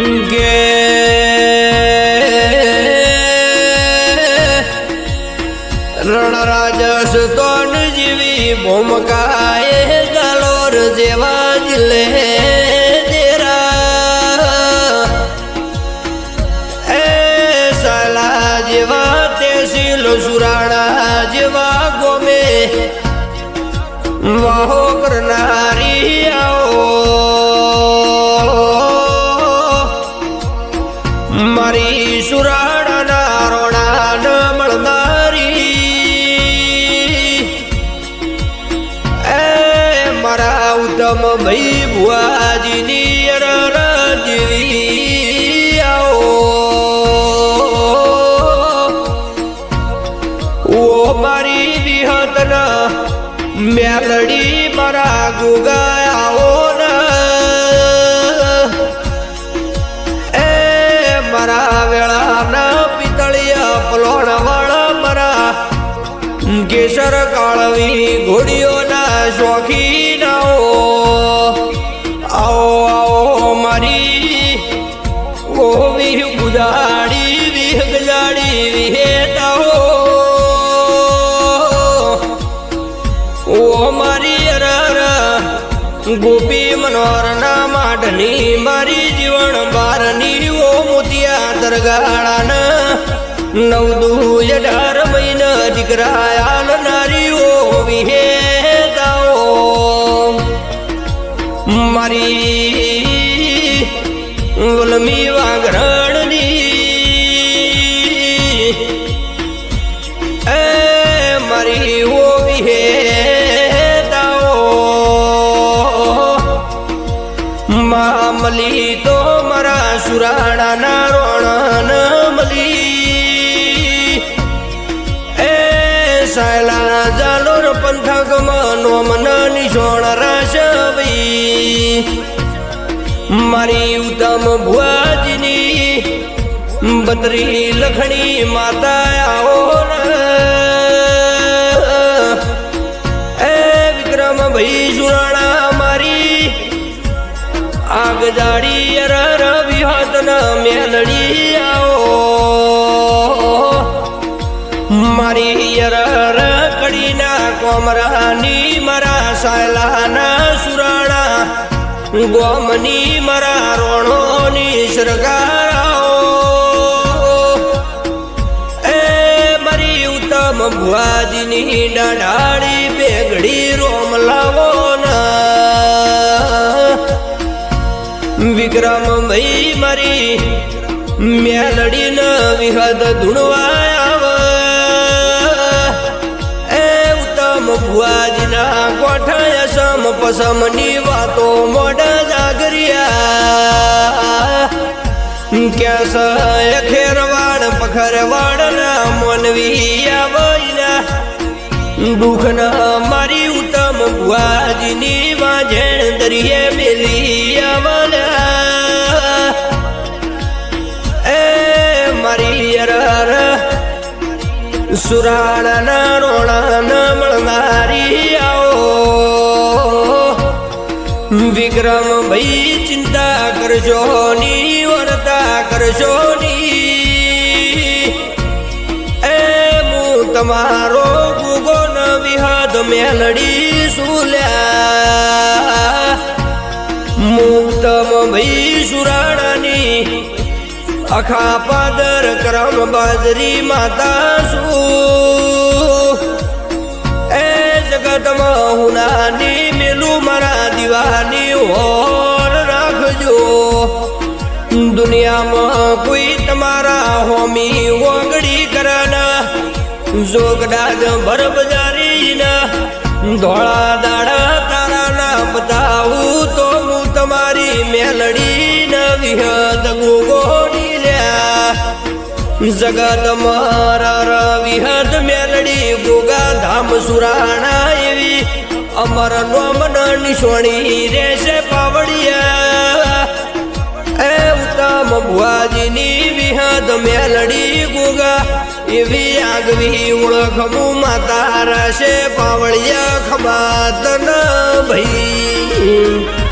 गे रणराजस तोन जीवी भूमकाए गलोर जेवा जिले तेरा ए साला जेवा तेसील सुराणा जेवा गोमे वाहो करनारी आओ मारी सुराणा ना रोणा न मळनारी ए मारा उत्तम भाई बुआजी नी जीवी आओ वो मारी विहतना मेलडी मारा गुगा आओ न ए मारा वेळा न पितळिया पलोण वाळा मारा केसर काळवी घोडियो ना शौकीन आओ आओ मारी ओ विह गुजाडी विह गजाडी विहेताओ ओ मारी गोपी मनोहर ना माडनी मारी जीवन बारनी ओ मोतिया दरगाळा न 9-18 महिना दिकरायाल नारी ओ विहेताओ मारी वलमी वाघरणनी ए मारी ओ विहेताओ मामली तो मरा सुराणा ना रोणा न मली ए सायला जालोर पंथक मनो मन निशोण राशवी मारी उत्तम भुआजीनी बदरी लखणी माता आओ ए विक्रम भाई सुराणा मारी आग जाड़ी अरर विहतन मेलड़ी आओ मारी अरर कड़ीना कोमरानी मरा सायलाना सुराणा गोमनी मरा रोणोनी सरकार ए मरी उत्तम भुआजीनी डाढ़ी बेगड़ी रोम लावो ना विक्रम भाई मारी मेलड़ी न विहद धुणवायाव ए उत्तम भुआजी ना कोठाया सम पसम नी वातो मोड़ा जागरिया क्या खेरवाड़ पखरवाड़ ना मनवी आवैना दुख न मारी उत्तम भुआजी नी वाझेण दरिये मेली आवला ए मारी अरर सुराणा न रोणा न मळनारी आओ विक्रम भाई चिंता करशो नी वरता करशो नी ए मु तमारो गुगो न विहद मेलड़ी सुल्या मुक्तम भाई सुराणानी अखा पादर करम बाजरी माता सु ए जगत हुनानी मेलू मरा दीवानी और राखजो दुनिया में कोई तमारा होमी वगड़ी करना जोगडाज भर बजारी ना धोला दाड़ा तारा ना बताऊ तो मु तमारी मेलड़ी न विहद गोगोनी जगत मारा विहद मेलड़ी गोगा धाम सुराणा एवी अमर नोमन निशोणी रेसे पावड़िया ए उत्तम भुआजी नी विहद मेलड़ी गोगा एवी आगवी ओळखमु माता राशे पावड़िया खमातन भई।